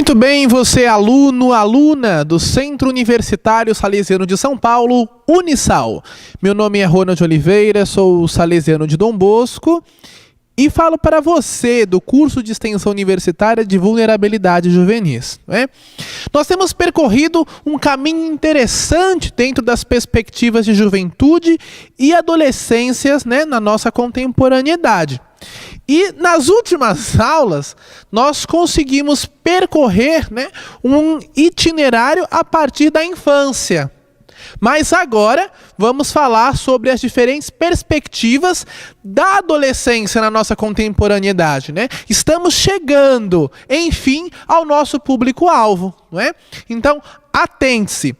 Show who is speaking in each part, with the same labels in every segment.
Speaker 1: Muito bem, você é aluno, aluna do Centro Universitário Salesiano de São Paulo, Unisal. Meu nome é Ronald Oliveira, sou salesiano de Dom Bosco e falo para você do curso de extensão universitária de vulnerabilidade juvenis. Nós temos percorrido um caminho interessante dentro das perspectivas de juventude e adolescências, na nossa contemporaneidade. E nas últimas aulas, nós conseguimos percorrer um itinerário a partir da infância. Mas agora vamos falar sobre as diferentes perspectivas da adolescência na nossa contemporaneidade. Estamos chegando, enfim, ao nosso público-alvo. Então, atente-se.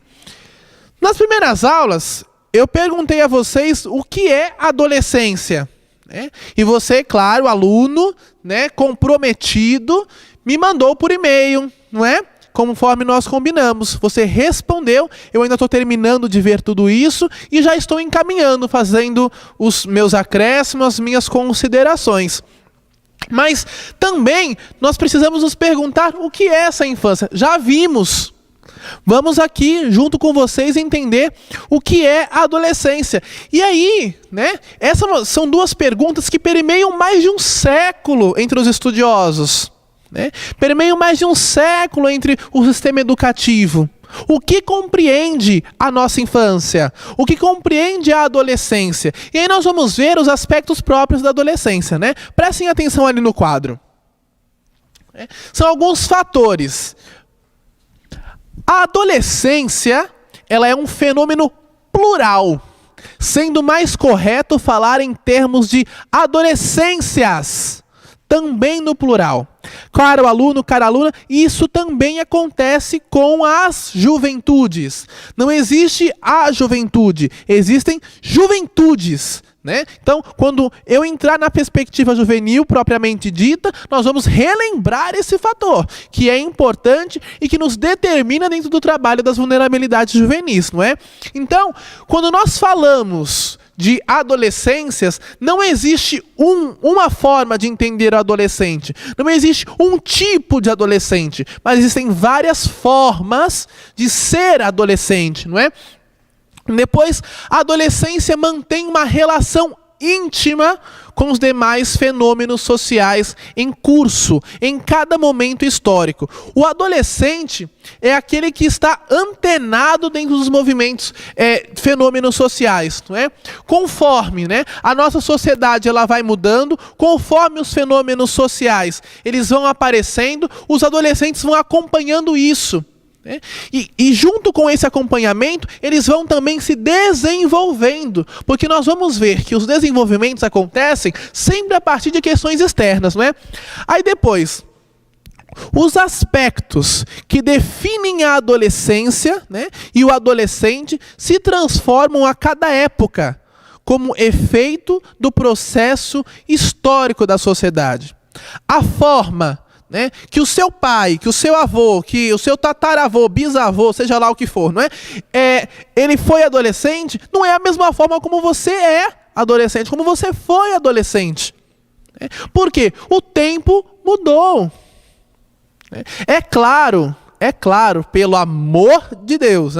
Speaker 1: Nas primeiras aulas, eu perguntei a vocês o que é adolescência. E você, claro, aluno, comprometido, me mandou por e-mail, conforme nós combinamos. Você respondeu, eu ainda estou terminando de ver tudo isso e já estou encaminhando, fazendo os meus acréscimos, as minhas considerações. Mas também nós precisamos nos perguntar o que é essa infância. Já vimos. Vamos aqui, junto com vocês, entender o que é a adolescência. E aí, essas são duas perguntas que permeiam mais de um século entre os estudiosos. Permeiam mais de um século entre o sistema educativo. O que compreende a nossa infância? O que compreende a adolescência? E aí nós vamos ver os aspectos próprios da adolescência. Prestem atenção ali no quadro. São alguns fatores. A adolescência, ela é um fenômeno plural, sendo mais correto falar em termos de adolescências, também no plural. Caro aluno, cara aluna, isso também acontece com as juventudes. Não existe a juventude, existem juventudes. Então, quando eu entrar na perspectiva juvenil propriamente dita, nós vamos relembrar esse fator, que é importante e que nos determina dentro do trabalho das vulnerabilidades juvenis, Então, quando nós falamos de adolescências, não existe uma forma de entender o adolescente, não existe um tipo de adolescente, mas existem várias formas de ser adolescente, Depois, a adolescência mantém uma relação íntima com os demais fenômenos sociais em curso, em cada momento histórico. O adolescente é aquele que está antenado dentro dos movimentos, fenômenos sociais. Conforme a nossa sociedade ela vai mudando, conforme os fenômenos sociais eles vão aparecendo, os adolescentes vão acompanhando isso. E junto com esse acompanhamento, eles vão também se desenvolvendo, porque nós vamos ver que os desenvolvimentos acontecem sempre a partir de questões externas, Aí depois, os aspectos que definem a adolescência, e o adolescente se transformam a cada época, como efeito do processo histórico da sociedade. A forma que o seu pai, que o seu avô, que o seu tataravô, bisavô, seja lá o que for, ele foi adolescente, não é a mesma forma como você é adolescente, como você foi adolescente. Por quê? O tempo mudou. É claro, pelo amor de Deus,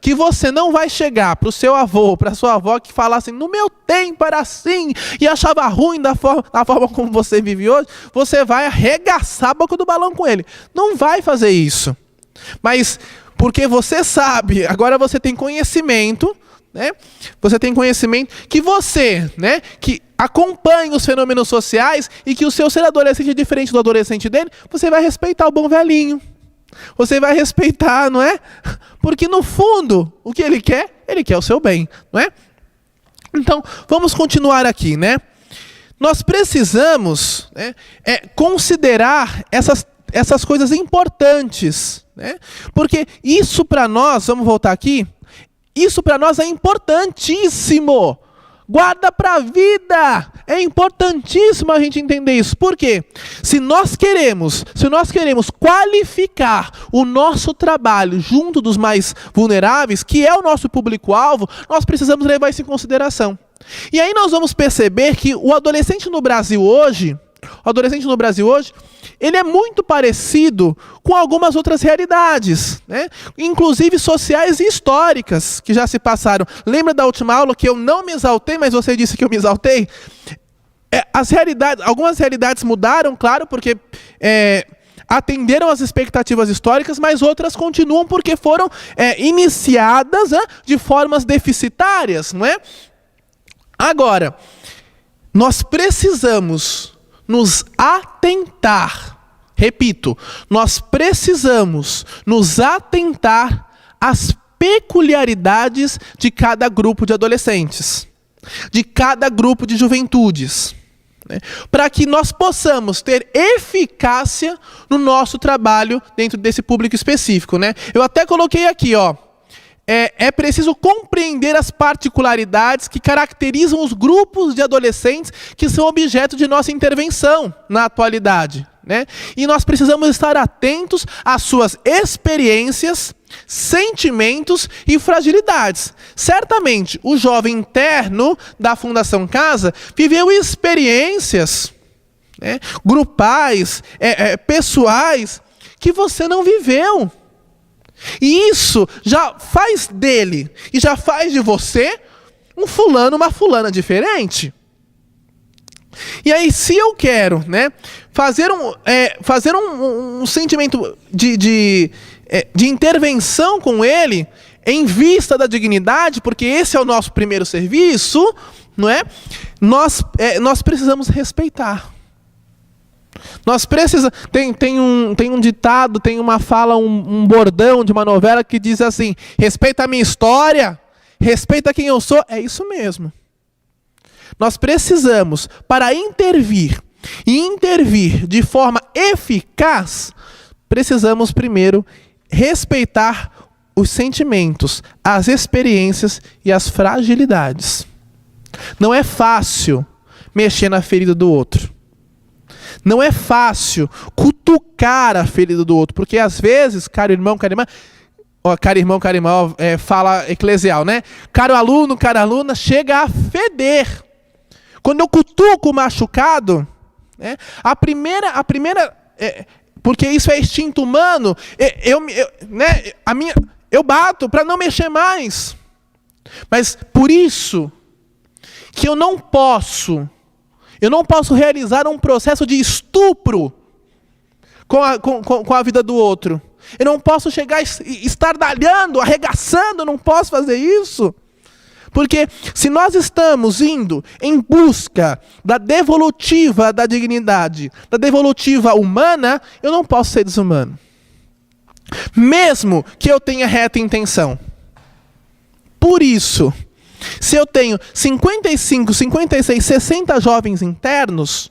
Speaker 1: que você não vai chegar para o seu avô, para a sua avó, que fala assim, no meu tempo era assim, e achava ruim da forma como você vive hoje, você vai arregaçar a boca do balão com ele. Não vai fazer isso. Mas, porque você sabe, agora você tem conhecimento, você tem conhecimento que você, que acompanha os fenômenos sociais e que o seu ser adolescente é diferente do adolescente dele, você vai respeitar o bom velhinho. Você vai respeitar, Porque no fundo, o que ele quer o seu bem, Então, vamos continuar aqui, Nós precisamos considerar essas coisas importantes, Porque isso para nós, vamos voltar aqui, isso para nós é importantíssimo. Guarda para a vida! É importantíssimo a gente entender isso. Por quê? Se nós queremos qualificar o nosso trabalho junto dos mais vulneráveis, que é o nosso público-alvo, nós precisamos levar isso em consideração. E aí nós vamos perceber que o adolescente no Brasil hoje, ele é muito parecido com algumas outras realidades, né? Inclusive sociais e históricas que já se passaram. Lembra da última aula que eu não me exaltei, mas você disse que eu me exaltei? Algumas realidades mudaram, claro, porque atenderam às expectativas históricas, mas outras continuam porque foram iniciadas de formas deficitárias, não é? Agora, nós precisamos nos atentar, repito, nós precisamos nos atentar às peculiaridades de cada grupo de adolescentes, de cada grupo de juventudes, né, para que nós possamos ter eficácia no nosso trabalho dentro desse público específico, né? Eu até coloquei aqui, ó, é preciso compreender as particularidades que caracterizam os grupos de adolescentes que são objeto de nossa intervenção na atualidade, né? E nós precisamos estar atentos às suas experiências, sentimentos e fragilidades. Certamente, o jovem interno da Fundação Casa viveu experiências, né, grupais, pessoais, que você não viveu. E isso já faz dele e já faz de você um fulano, uma fulana diferente. E aí, se eu quero, né, fazer um sentimento de intervenção com ele, em vista da dignidade, porque esse é o nosso primeiro serviço, não é? Nós precisamos respeitar. Tem um ditado, tem uma fala, um bordão de uma novela que diz assim: respeita a minha história, respeita quem eu sou. É isso mesmo. Nós precisamos, para intervir de forma eficaz, precisamos primeiro respeitar os sentimentos, as experiências e as fragilidades. Não é fácil mexer na ferida do outro. Não é fácil cutucar a ferida do outro, porque às vezes, caro irmão, cara irmã, fala eclesial, né? Caro aluno, cara aluna, chega a feder. Quando eu cutuco o machucado, né, porque isso é instinto humano, eu bato para não mexer mais. Mas por isso que eu não posso realizar um processo de estupro com a vida do outro. Eu não posso chegar estardalhando, arregaçando, eu não posso fazer isso. Porque se nós estamos indo em busca da devolutiva da dignidade, da devolutiva humana, eu não posso ser desumano. Mesmo que eu tenha reta intenção. Por isso, se eu tenho 55, 56, 60 jovens internos,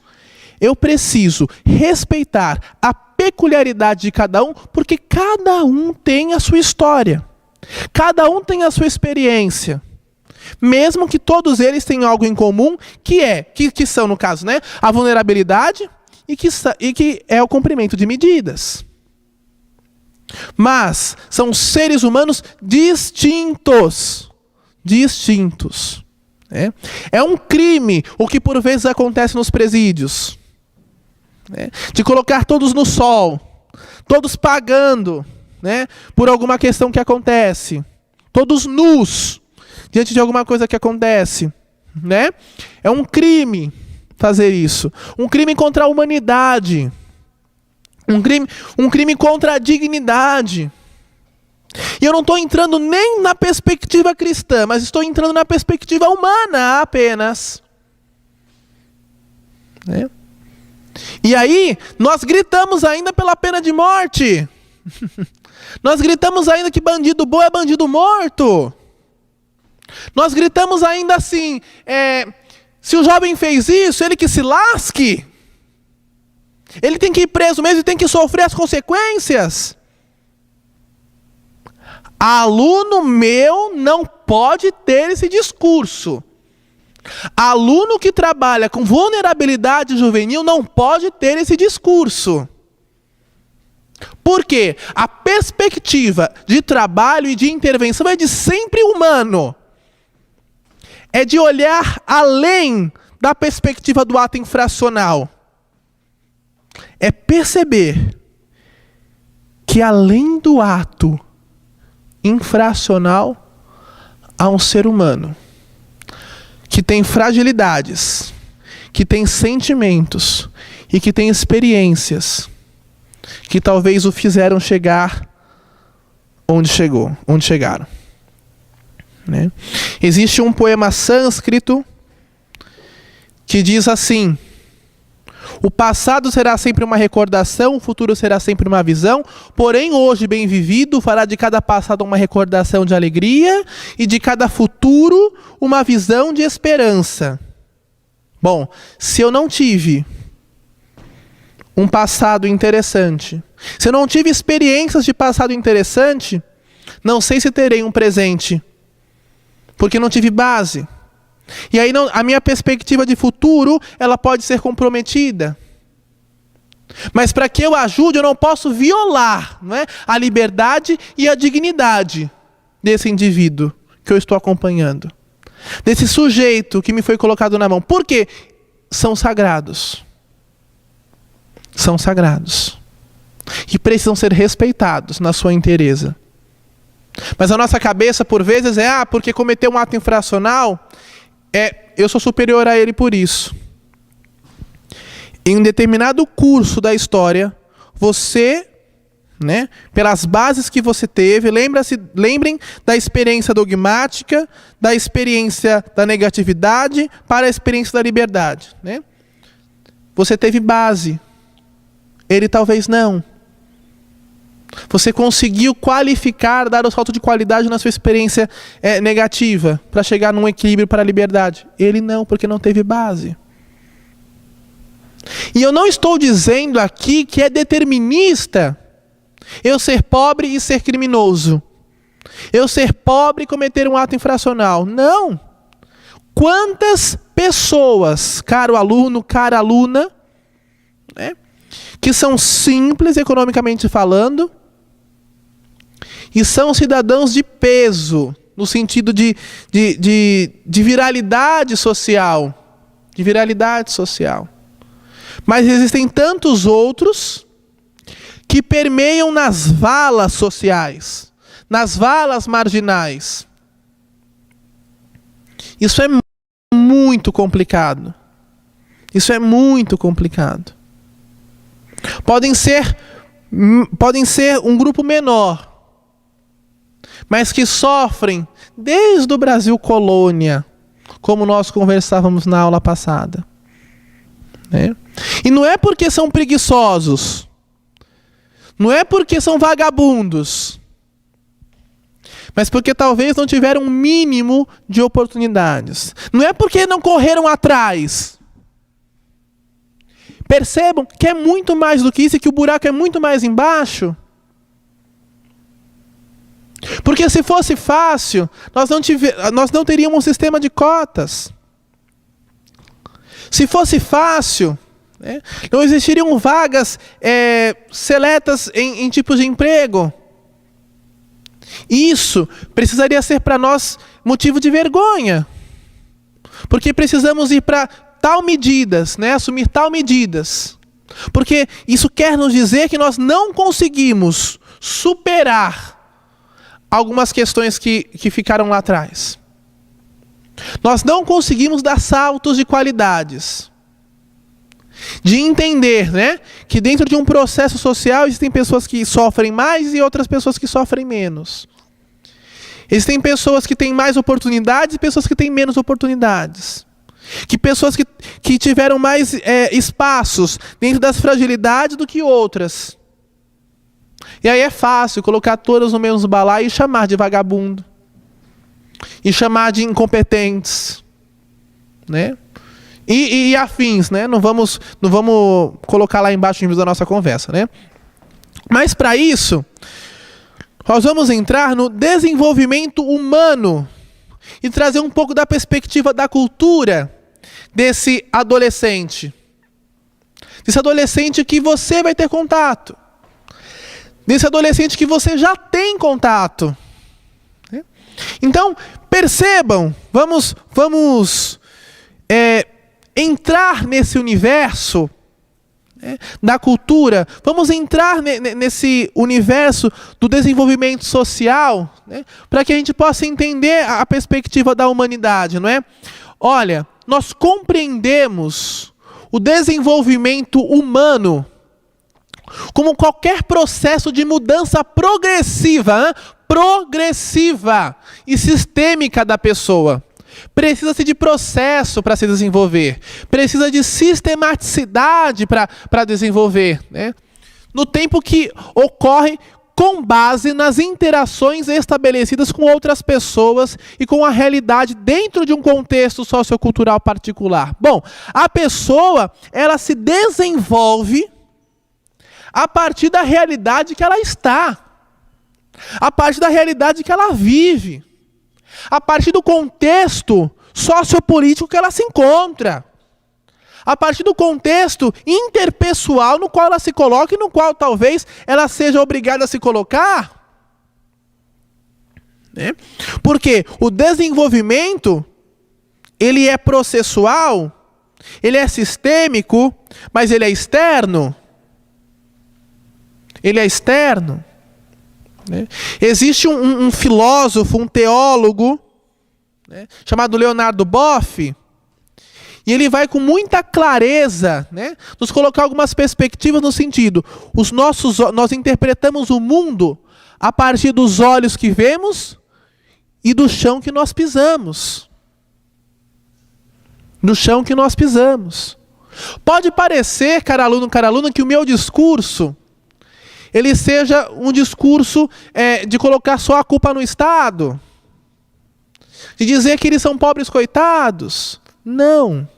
Speaker 1: eu preciso respeitar a peculiaridade de cada um, porque cada um tem a sua história. Cada um tem a sua experiência. Mesmo que todos eles tenham algo em comum, que são, no caso, né, a vulnerabilidade e que é o cumprimento de medidas. Mas são seres humanos distintos. Né? É um crime o que por vezes acontece nos presídios, né? De colocar todos no sol, todos pagando, né, por alguma questão que acontece, todos nus diante de alguma coisa que acontece, né? É um crime fazer isso, um crime contra a humanidade, um crime contra a dignidade. E eu não estou entrando nem na perspectiva cristã, mas estou entrando na perspectiva humana apenas. Né? E aí, nós gritamos ainda pela pena de morte. Nós gritamos ainda que bandido bom é bandido morto. Nós gritamos ainda assim, se o jovem fez isso, ele que se lasque. Ele tem que ir preso mesmo e tem que sofrer as consequências. Aluno meu não pode ter esse discurso. Aluno que trabalha com vulnerabilidade juvenil não pode ter esse discurso. Por quê? A perspectiva de trabalho e de intervenção é de sempre humano. É de olhar além da perspectiva do ato infracional. é perceber que além do ato infracional, há um ser humano que tem fragilidades, que tem sentimentos e que tem experiências que talvez o fizeram chegar onde chegaram. Né? Existe um poema sânscrito que diz assim: o passado será sempre uma recordação, o futuro será sempre uma visão, porém hoje bem vivido fará de cada passado uma recordação de alegria e de cada futuro uma visão de esperança. Bom, se eu não tive um passado interessante, se eu não tive experiências de passado interessante, não sei se terei um presente, porque não tive base. E aí a minha perspectiva de futuro, ela pode ser comprometida. Mas para que eu ajude, eu não posso violar, não é, a liberdade e a dignidade desse indivíduo que eu estou acompanhando, desse sujeito que me foi colocado na mão. Por quê? São sagrados. São sagrados. E precisam ser respeitados na sua inteireza. Mas a nossa cabeça, por vezes, porque cometeu um ato infracional, eu sou superior a ele por isso. Em um determinado curso da história, você, né, pelas bases que você teve, lembrem da experiência dogmática, da experiência da negatividade para a experiência da liberdade. Né? Você teve base. Ele talvez não. Você conseguiu qualificar, dar o salto de qualidade na sua experiência negativa, para chegar num equilíbrio para a liberdade. Ele não, porque não teve base. E eu não estou dizendo aqui que é determinista eu ser pobre e ser criminoso. Eu ser pobre e cometer um ato infracional. Não. Quantas pessoas, caro aluno, cara aluna, né, que são simples economicamente falando, e são cidadãos de peso, no sentido de viralidade social. De viralidade social. Mas existem tantos outros que permeiam nas valas sociais, nas valas marginais. Isso é muito complicado. Isso é muito complicado. Podem ser um grupo menor, mas que sofrem desde o Brasil colônia, como nós conversávamos na aula passada. Né? E não é porque são preguiçosos, não é porque são vagabundos, mas porque talvez não tiveram um mínimo de oportunidades. Não é porque não correram atrás. Percebam que é muito mais do que isso e que o buraco é muito mais embaixo. Porque se fosse fácil, nós não teríamos um sistema de cotas. Se fosse fácil, né, não existiriam vagas seletas em tipos de emprego. Isso precisaria ser para nós motivo de vergonha. Porque precisamos ir para tal medidas, né, assumir tal medidas. Porque isso quer nos dizer que nós não conseguimos superar algumas questões que ficaram lá atrás. Nós não conseguimos dar saltos de qualidades. De entender, né, que dentro de um processo social existem pessoas que sofrem mais e outras pessoas que sofrem menos. Existem pessoas que têm mais oportunidades e pessoas que têm menos oportunidades. Que pessoas que tiveram mais espaços dentro das fragilidades do que outras. E aí é fácil colocar todas no mesmo balaio e chamar de vagabundo. E chamar de incompetentes. Né? E afins, né? Não vamos colocar lá embaixo da nossa conversa. Né? Mas para isso, nós vamos entrar no desenvolvimento humano e trazer um pouco da perspectiva da cultura desse adolescente. Desse adolescente que você vai ter contato. Desse adolescente que você já tem contato. Então, percebam, vamos entrar nesse universo da cultura, vamos entrar nesse universo do desenvolvimento social, para que a gente possa entender a perspectiva da humanidade, não é? Olha, nós compreendemos o desenvolvimento humano como qualquer processo de mudança progressiva e sistêmica da pessoa. Precisa-se de processo para se desenvolver. Precisa de sistematicidade para desenvolver, no tempo que ocorre com base nas interações estabelecidas com outras pessoas e com a realidade dentro de um contexto sociocultural particular. Bom, a pessoa, ela se desenvolve a partir da realidade que ela está, a partir da realidade que ela vive, a partir do contexto sociopolítico que ela se encontra, a partir do contexto interpessoal no qual ela se coloca e no qual talvez ela seja obrigada a se colocar. Porque o desenvolvimento, ele é processual, ele é sistêmico, mas ele é externo. Ele é externo. Existe um filósofo, um teólogo, chamado Leonardo Boff, e ele vai com muita clareza, nos colocar algumas perspectivas no sentido, nós interpretamos o mundo a partir dos olhos que vemos e do chão que nós pisamos. Do chão que nós pisamos. Pode parecer, cara aluno, cara aluna, que o meu discurso ele seja um discurso de colocar só a culpa no Estado, de dizer que eles são pobres coitados. Não.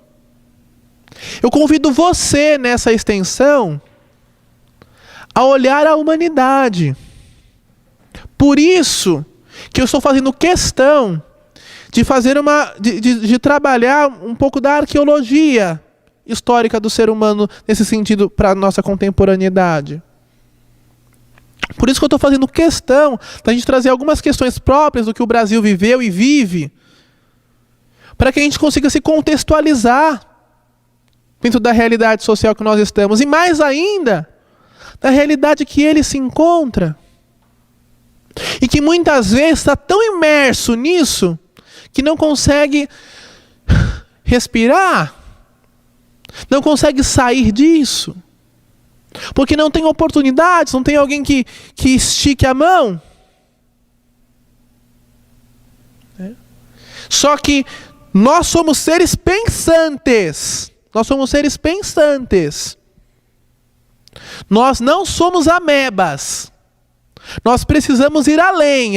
Speaker 1: Eu convido você, nessa extensão, a olhar a humanidade. Por isso que eu estou fazendo questão de fazer de trabalhar um pouco da arqueologia histórica do ser humano, nesse sentido, para a nossa contemporaneidade. Por isso que eu estou fazendo questão da gente trazer algumas questões próprias do que o Brasil viveu e vive, para que a gente consiga se contextualizar dentro da realidade social que nós estamos, e mais ainda, da realidade que ele se encontra. E que muitas vezes está tão imerso nisso, que não consegue respirar, não consegue sair disso. Porque não tem oportunidades, não tem alguém que estique a mão. Só que nós somos seres pensantes. Nós somos seres pensantes. Nós não somos amebas. Nós precisamos ir além.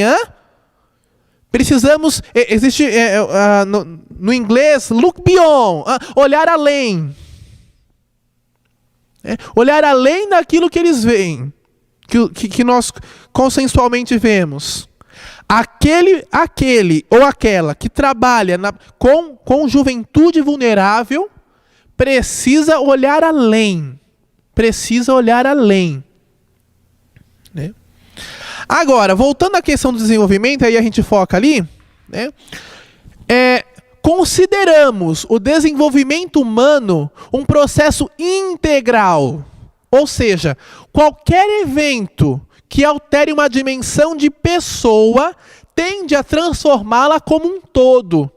Speaker 1: Precisamos, existe no inglês, look beyond, olhar além. Olhar além daquilo que eles veem, que nós consensualmente vemos. Aquele ou aquela que trabalha com juventude vulnerável precisa olhar além. Precisa olhar além. Agora, voltando à questão do desenvolvimento, aí a gente foca ali, consideramos o desenvolvimento humano um processo integral. Ou seja, qualquer evento que altere uma dimensão de pessoa tende a transformá-la como um todo.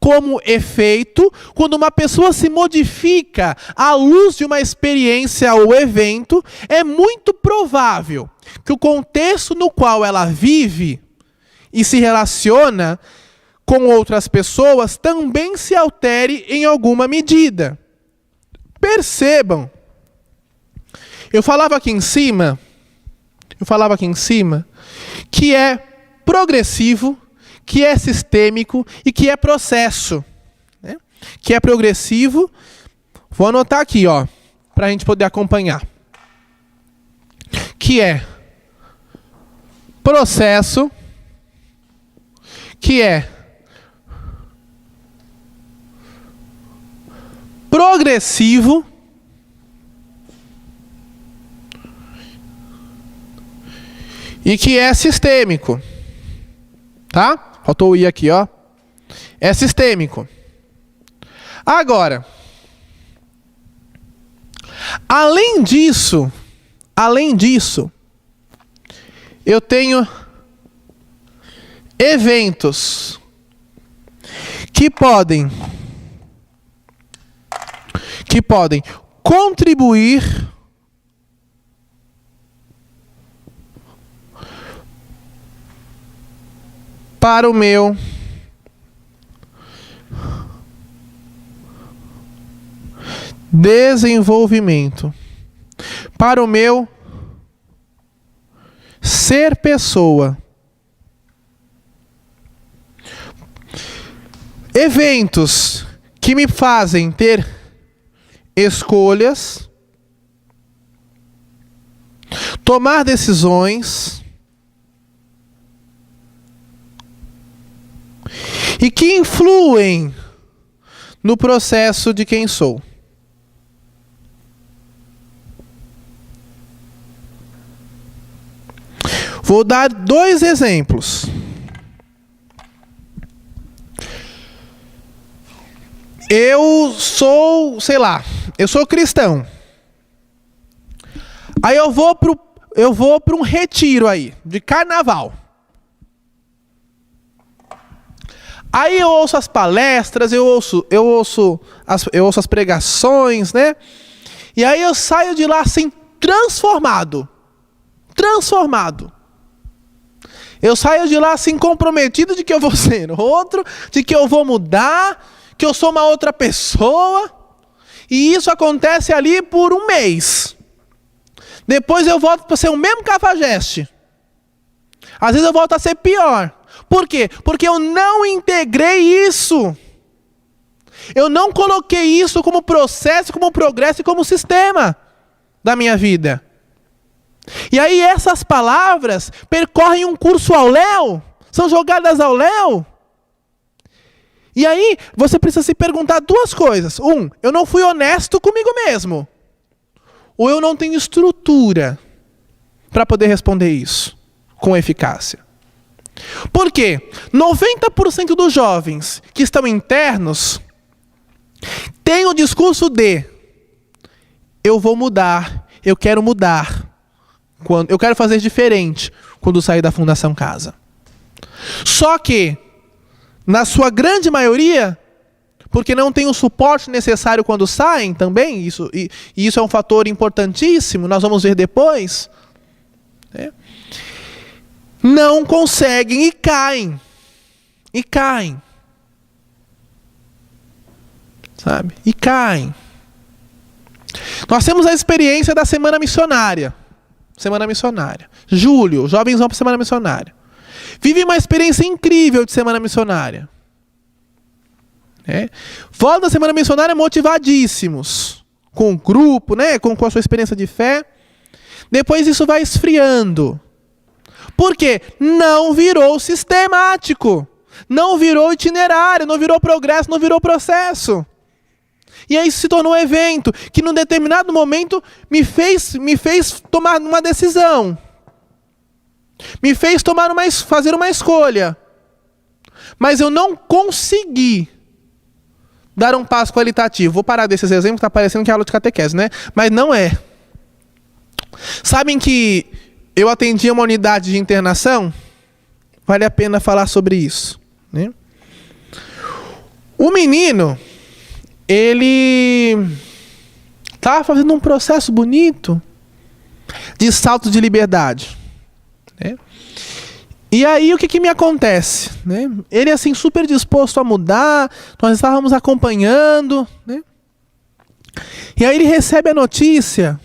Speaker 1: Como efeito, quando uma pessoa se modifica à luz de uma experiência ou evento, é muito provável que o contexto no qual ela vive e se relaciona com outras pessoas também se altere em alguma medida. Percebam, eu falava aqui em cima que é progressivo, que é sistêmico e que é processo. Que é progressivo, vou anotar aqui, para a gente poder acompanhar. Que é processo, que é progressivo e que é sistêmico. Tá? Faltou o I aqui, É sistêmico. Agora, Além disso, eu tenho eventos que podem contribuir para o meu desenvolvimento, para o meu ser pessoa. Eventos que me fazem ter escolhas, tomar decisões e que influem no processo de quem sou. Vou dar 2 exemplos. Eu sou cristão. Aí eu vou para um retiro aí, de carnaval. Aí eu ouço as palestras, eu ouço as pregações, né? E aí eu saio de lá assim, transformado. Eu saio de lá assim, comprometido de que eu vou ser outro, de que eu vou mudar, que eu sou uma outra pessoa. E isso acontece ali por um mês. Depois eu volto para ser o mesmo cafajeste. Às vezes eu volto a ser pior. Por quê? Porque eu não integrei isso. Eu não coloquei isso como processo, como progresso e como sistema da minha vida. E aí essas palavras percorrem um curso ao léu, são jogadas ao léu. E aí você precisa se perguntar 2 coisas. Eu não fui honesto comigo mesmo. Ou eu não tenho estrutura para poder responder isso com eficácia. Por quê? 90% dos jovens que estão internos têm o discurso de eu vou mudar, eu quero mudar. Eu quero fazer diferente quando sair da Fundação Casa. Só que, na sua grande maioria, porque não tem o suporte necessário quando saem também, e isso é um fator importantíssimo, nós vamos ver depois, né? Não conseguem e caem. Sabe? E caem. Nós temos a experiência da Semana Missionária. Julho, jovens vão para a Semana Missionária. Vivem uma experiência incrível de Semana Missionária. Voltam da Semana Missionária motivadíssimos. Com o grupo, né? com a sua experiência de fé. Depois isso vai esfriando. Por quê? Não virou sistemático. Não virou itinerário, não virou progresso, não virou processo. E aí isso se tornou um evento que, num determinado momento, me fez tomar uma decisão. Me fez fazer uma escolha. Mas eu não consegui dar um passo qualitativo. Vou parar desses exemplos, está parecendo que é aula de catequese, né? Mas não é. Sabem que eu atendi uma unidade de internação? Vale a pena falar sobre isso, né? O menino, ele estava fazendo um processo bonito de salto de liberdade, né? E aí o que me acontece, né? Ele assim super disposto a mudar, nós estávamos acompanhando, né? E aí ele recebe a notícia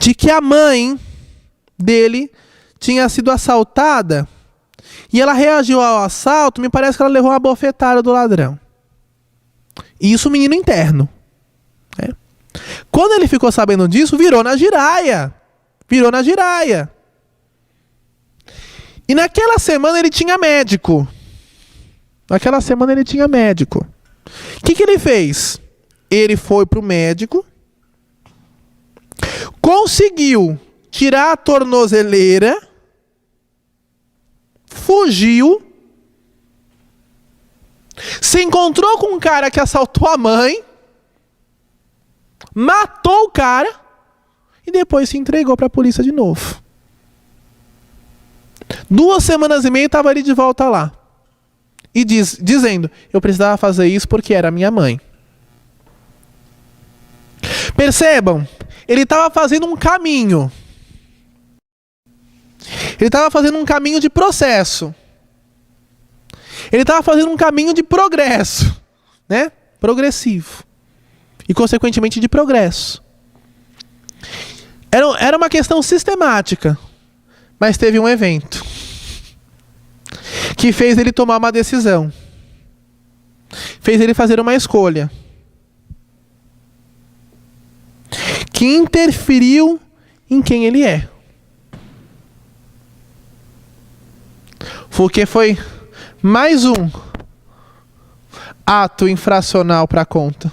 Speaker 1: de que a mãe dele tinha sido assaltada e ela reagiu ao assalto, me parece que ela levou uma bofetada do ladrão. E isso o menino interno, né? Quando ele ficou sabendo disso, virou na giraia. E naquela semana ele tinha médico. O que ele fez? Ele foi para o médico, conseguiu tirar a tornozeleira, fugiu, se encontrou com um cara que assaltou a mãe, matou o cara e depois se entregou para a polícia de novo. 2 semanas e meia estava ali de volta lá. E dizendo, eu precisava fazer isso porque era minha mãe. Percebam, ele estava fazendo um caminho. Ele estava fazendo um caminho de processo. Ele estava fazendo um caminho de progresso, né? Progressivo. E, consequentemente, de progresso. Era uma questão sistemática. Mas teve um evento que fez ele tomar uma decisão. Fez ele fazer uma escolha. Que interferiu em quem ele é. Porque foi mais um ato infracional para a conta.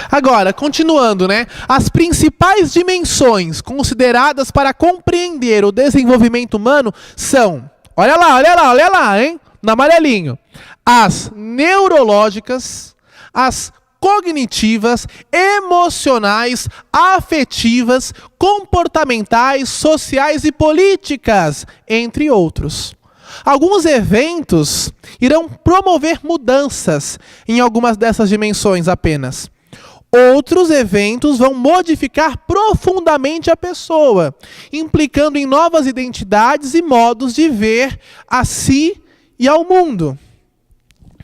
Speaker 1: Agora, continuando, né? As principais dimensões consideradas para compreender o desenvolvimento humano são, olha lá, hein? No amarelinho. As neurológicas, as cognitivas, emocionais, afetivas, comportamentais, sociais e políticas, entre outros. Alguns eventos irão promover mudanças em algumas dessas dimensões apenas. Outros eventos vão modificar profundamente a pessoa, implicando em novas identidades e modos de ver a si e ao mundo.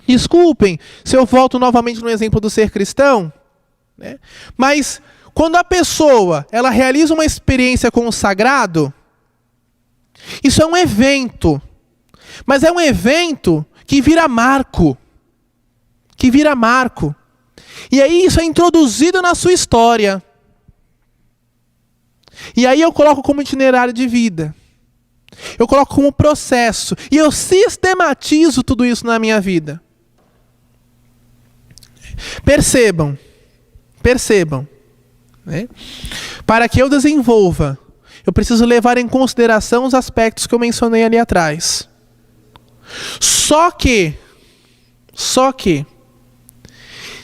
Speaker 1: Desculpem se eu volto novamente no exemplo do ser cristão, né? Mas quando a pessoa ela realiza uma experiência com o sagrado, isso é um evento. Mas é um evento que vira marco. Que vira marco. E aí isso é introduzido na sua história. E aí eu coloco como itinerário de vida. Eu coloco como processo. E eu sistematizo tudo isso na minha vida. Percebam. Né? Para que eu desenvolva, eu preciso levar em consideração os aspectos que eu mencionei ali atrás. Só que,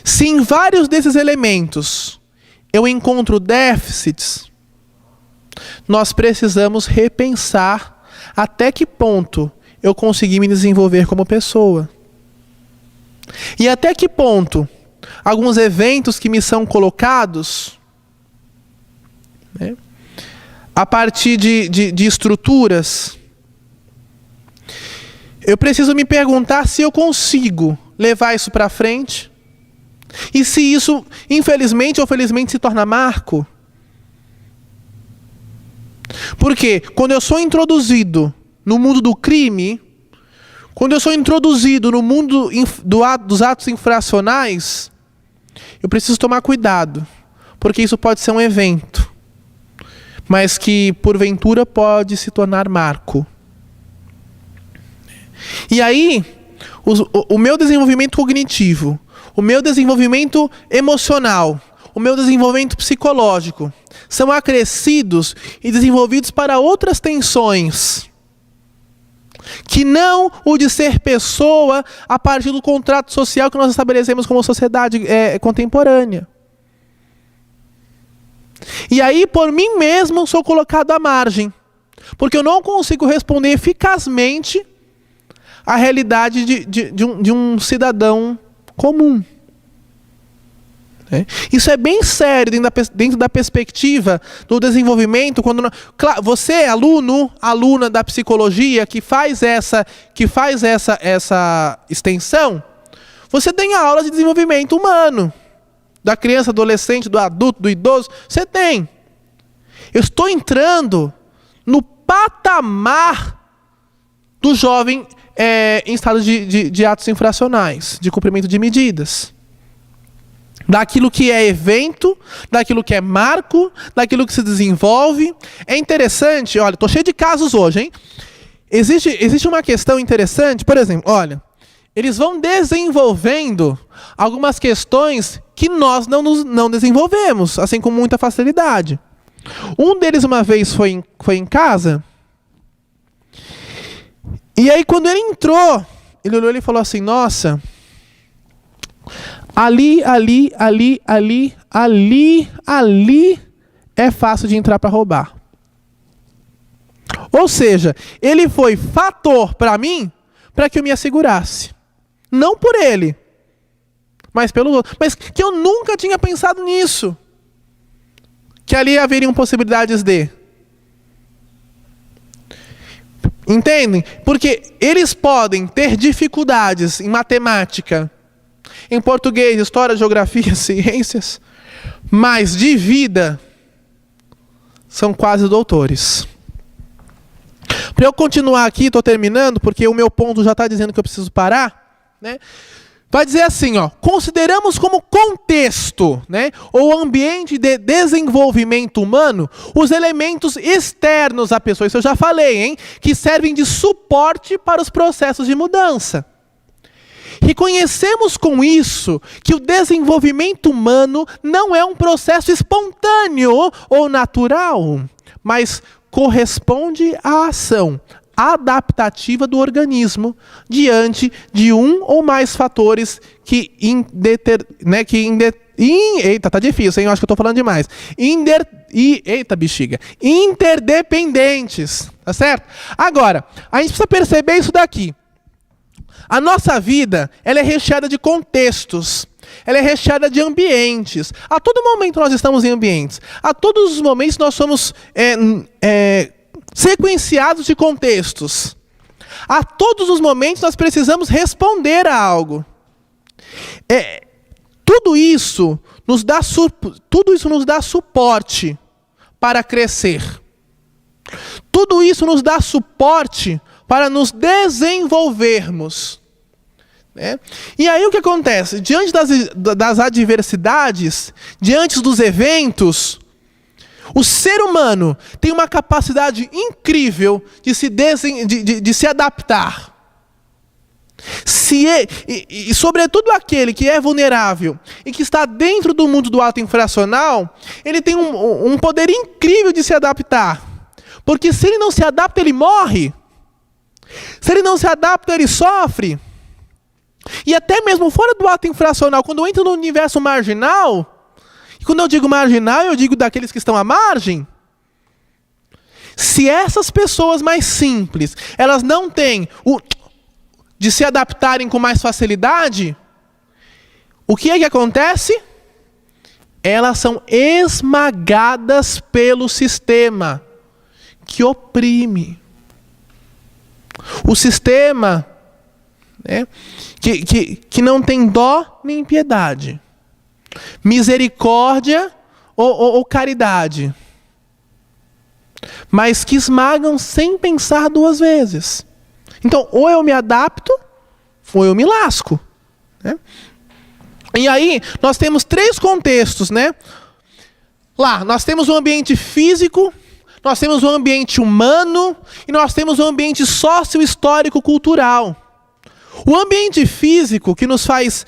Speaker 1: se em vários desses elementos eu encontro déficits, nós precisamos repensar até que ponto eu consegui me desenvolver como pessoa. E até que ponto alguns eventos que me são colocados, né, a partir de estruturas, eu preciso me perguntar se eu consigo levar isso para frente. E se isso, infelizmente ou felizmente, se torna marco. Porque quando eu sou introduzido no mundo do crime, quando eu sou introduzido no mundo dos atos infracionais, eu preciso tomar cuidado. Porque isso pode ser um evento, mas que, porventura, pode se tornar marco. E aí, o meu desenvolvimento cognitivo, o meu desenvolvimento emocional, o meu desenvolvimento psicológico são acrescidos e desenvolvidos para outras tensões, que não o de ser pessoa a partir do contrato social que nós estabelecemos como sociedade contemporânea. E aí, por mim mesmo, sou colocado à margem, porque eu não consigo responder eficazmente à realidade de um cidadão comum. Isso é bem sério dentro da perspectiva do desenvolvimento. Claro, você é aluna da psicologia que faz essa extensão, você tem a aula de desenvolvimento humano, da criança, adolescente, do adulto, do idoso, você tem. Eu estou entrando no patamar do jovem em estado de atos infracionais, de cumprimento de medidas. Daquilo que é evento, daquilo que é marco, daquilo que se desenvolve. É interessante, olha, estou cheio de casos hoje, hein? Existe uma questão interessante, por exemplo, olha, eles vão desenvolvendo algumas questões que nós não desenvolvemos, assim com muita facilidade. Um deles uma vez foi em casa, e aí quando ele entrou ele olhou e falou assim, nossa, ali é fácil de entrar para roubar. Ou seja, ele foi fator para mim, para que eu me assegurasse. Não por ele, mas pelo outro. Mas que eu nunca tinha pensado nisso. Que ali haveriam possibilidades de. Entendem? Porque eles podem ter dificuldades em matemática, em português, história, geografia, ciências, mas de vida são quase doutores. Para eu continuar aqui, estou terminando, porque o meu ponto já está dizendo que eu preciso parar, né? Vai dizer assim, ó, consideramos como contexto, né, ou ambiente de desenvolvimento humano, os elementos externos à pessoa, isso eu já falei, hein, que servem de suporte para os processos de mudança. Reconhecemos com isso que o desenvolvimento humano não é um processo espontâneo ou natural, mas corresponde à ação adaptativa do organismo diante de um ou mais fatores que eita, tá difícil, hein? Eu acho que eu tô falando demais. Eita, bexiga. Interdependentes, tá certo? Agora, a gente precisa perceber isso daqui. A nossa vida, ela é recheada de contextos. Ela é recheada de ambientes. A todo momento nós estamos em ambientes. A todos os momentos nós somos sequenciados de contextos. A todos os momentos nós precisamos responder a algo. Tudo isso nos dá suporte para crescer. Tudo isso nos dá suporte para nos desenvolvermos. Né? E aí o que acontece? Diante das adversidades, diante dos eventos, o ser humano tem uma capacidade incrível de se adaptar. E sobretudo aquele que é vulnerável e que está dentro do mundo do ato infracional, ele tem um poder incrível de se adaptar. Porque se ele não se adapta, ele morre. Se ele não se adapta, ele sofre. E até mesmo fora do ato infracional, quando eu entro no universo marginal, e quando eu digo marginal, eu digo daqueles que estão à margem, se essas pessoas mais simples, elas não têm de se adaptarem com mais facilidade, o que é que acontece? Elas são esmagadas pelo sistema que oprime. O sistema, né, que não tem dó nem piedade, misericórdia ou caridade, mas que esmagam sem pensar duas vezes. Então, ou eu me adapto, ou eu me lasco. Né? E aí, nós temos três contextos. Né? Lá, nós temos o ambiente físico, nós temos o ambiente humano e nós temos o ambiente sócio-histórico-cultural. O ambiente físico que nos faz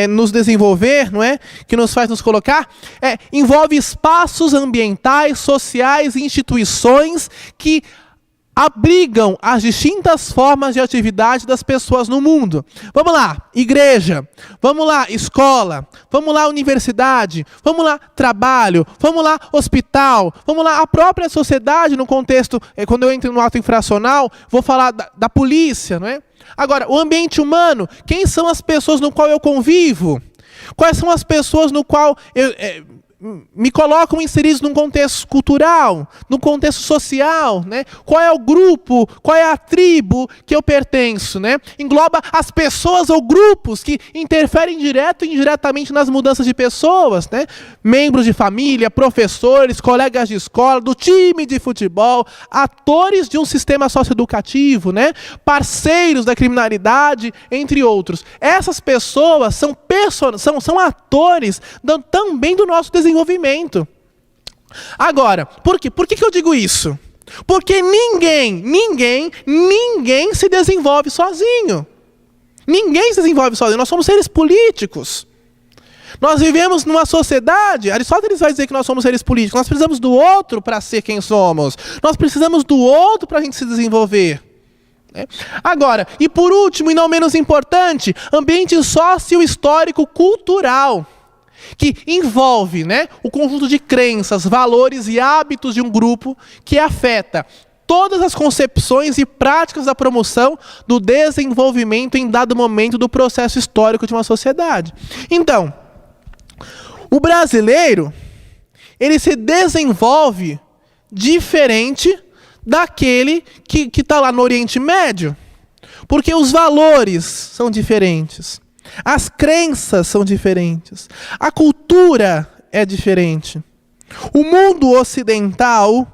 Speaker 1: nos desenvolver, não é? Que nos faz nos colocar, envolve espaços ambientais, sociais e instituições que abrigam as distintas formas de atividade das pessoas no mundo. Vamos lá, igreja. Vamos lá, escola. Vamos lá, universidade. Vamos lá, trabalho. Vamos lá, hospital. Vamos lá, a própria sociedade no contexto, quando eu entro no ato infracional, vou falar da polícia, não é? Agora, o ambiente humano, quem são as pessoas no qual eu convivo? Quais são as pessoas no qual me colocam inseridos num contexto cultural, num contexto social, né? Qual é o grupo, qual é a tribo que eu pertenço, né? Engloba as pessoas ou grupos que interferem direto e indiretamente nas mudanças de pessoas, né? Membros de família, professores, colegas de escola, do time de futebol, atores de um sistema socioeducativo, né? Parceiros da criminalidade, entre outros. Essas pessoas são atores também do nosso desenvolvimento. Agora, por quê? Por que eu digo isso? Porque ninguém se desenvolve sozinho. Ninguém se desenvolve sozinho. Nós somos seres políticos. Nós vivemos numa sociedade. Aristóteles vai dizer que nós somos seres políticos. Nós precisamos do outro para ser quem somos. Nós precisamos do outro para a gente se desenvolver. Agora, e por último e não menos importante, ambiente sócio-histórico-cultural, que envolve, o conjunto de crenças, valores e hábitos de um grupo que afeta todas as concepções e práticas da promoção do desenvolvimento em dado momento do processo histórico de uma sociedade. Então, o brasileiro, ele se desenvolve diferente daquele que está lá no Oriente Médio, porque os valores são diferentes, as crenças são diferentes, a cultura é diferente. O mundo ocidental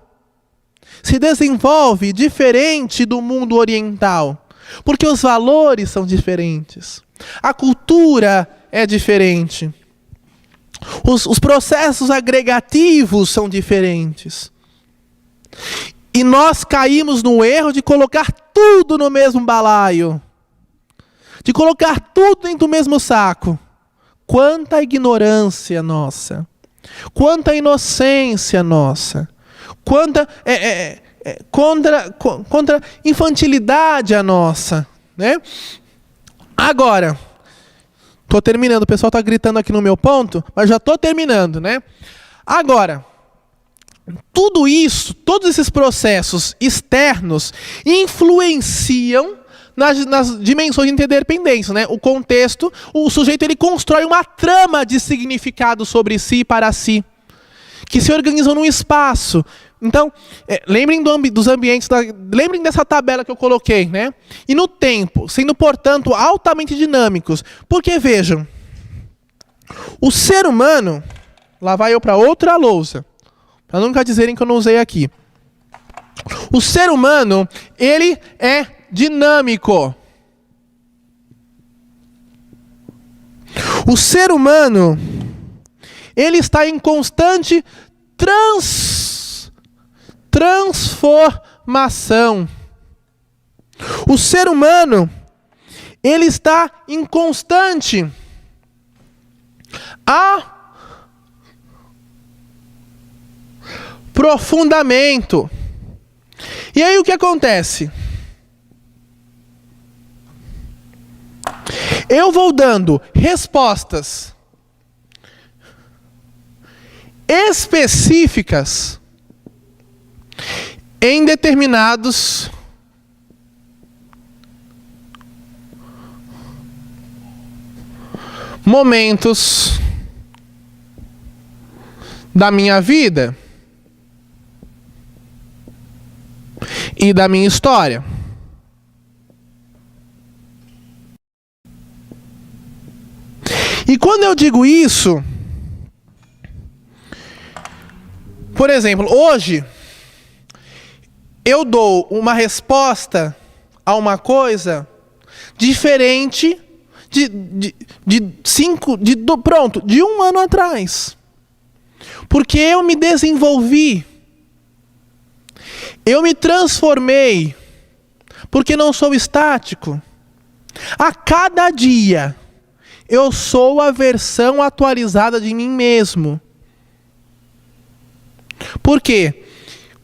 Speaker 1: se desenvolve diferente do mundo oriental, porque os valores são diferentes, a cultura é diferente, os processos agregativos são diferentes. E nós caímos no erro de colocar tudo no mesmo balaio, de colocar tudo dentro do mesmo saco. Quanta ignorância nossa, quanta inocência nossa, quanta contra infantilidade a nossa, Agora, estou terminando, o pessoal está gritando aqui no meu ponto, mas já estou terminando, Agora, tudo isso, todos esses processos externos influenciam nas dimensões de interdependência, O contexto, o sujeito ele constrói uma trama de significado sobre si e para si, que se organizam num espaço. Então, lembrem dos ambientes, lembrem dessa tabela que eu coloquei, E no tempo, sendo, portanto, altamente dinâmicos. Porque, vejam, o ser humano, lá vai eu para outra lousa, para nunca dizerem que eu não usei aqui. O ser humano, ele é dinâmico. O ser humano, ele está em constante transformação. O ser humano, ele está em constante aprofundamento. E aí o que acontece? Eu vou dando respostas específicas em determinados momentos da minha vida e da minha história. E quando eu digo isso, por exemplo, hoje eu dou uma resposta a uma coisa diferente de um ano atrás. Porque eu me desenvolvi, eu me transformei, porque não sou estático. A cada dia eu sou a versão atualizada de mim mesmo. Por quê?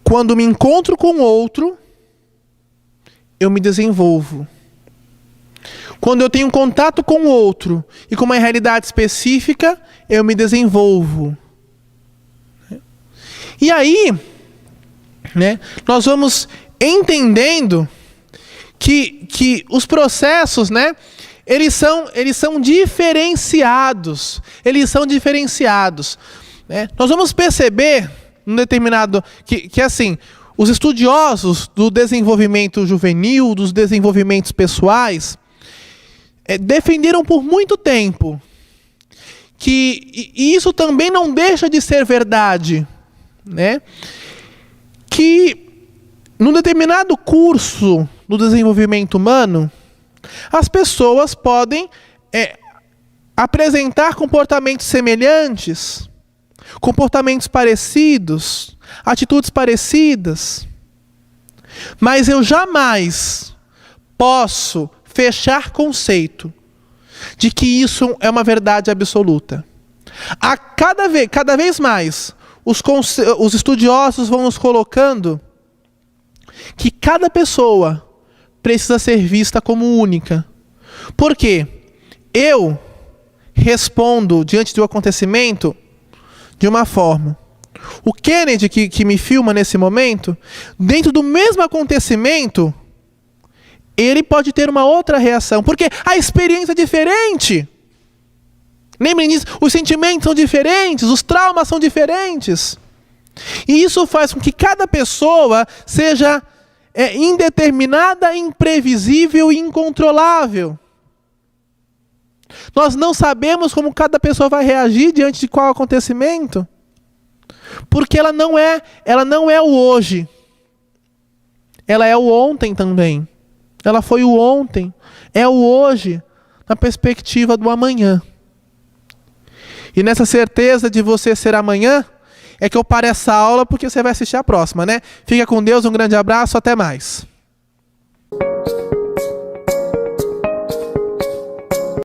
Speaker 1: Quando me encontro com outro, eu me desenvolvo. Quando eu tenho contato com o outro e com uma realidade específica, eu me desenvolvo. E aí, nós vamos entendendo que os processos, eles são diferenciados. Eles são diferenciados. Nós vamos perceber, num determinado, que assim, os estudiosos do desenvolvimento juvenil, dos desenvolvimentos pessoais, defenderam por muito tempo que, e isso também não deixa de ser verdade, que num determinado curso do desenvolvimento humano, as pessoas podem apresentar comportamentos semelhantes, comportamentos parecidos, atitudes parecidas, mas eu jamais posso fechar conceito de que isso é uma verdade absoluta. Cada vez mais, os estudiosos vão nos colocando que cada pessoa precisa ser vista como única. Por quê? Eu respondo diante do acontecimento de uma forma. O Kennedy, que me filma nesse momento, dentro do mesmo acontecimento, ele pode ter uma outra reação, porque a experiência é diferente. Lembrem disso, os sentimentos são diferentes, os traumas são diferentes. E isso faz com que cada pessoa seja indeterminada, imprevisível e incontrolável. Nós não sabemos como cada pessoa vai reagir diante de qual acontecimento, porque ela não é o hoje. Ela é o ontem também. Ela foi o ontem, é o hoje, na perspectiva do amanhã. E nessa certeza de você ser amanhã, é que eu paro essa aula, porque você vai assistir a próxima, né? Fica com Deus, um grande abraço, até mais.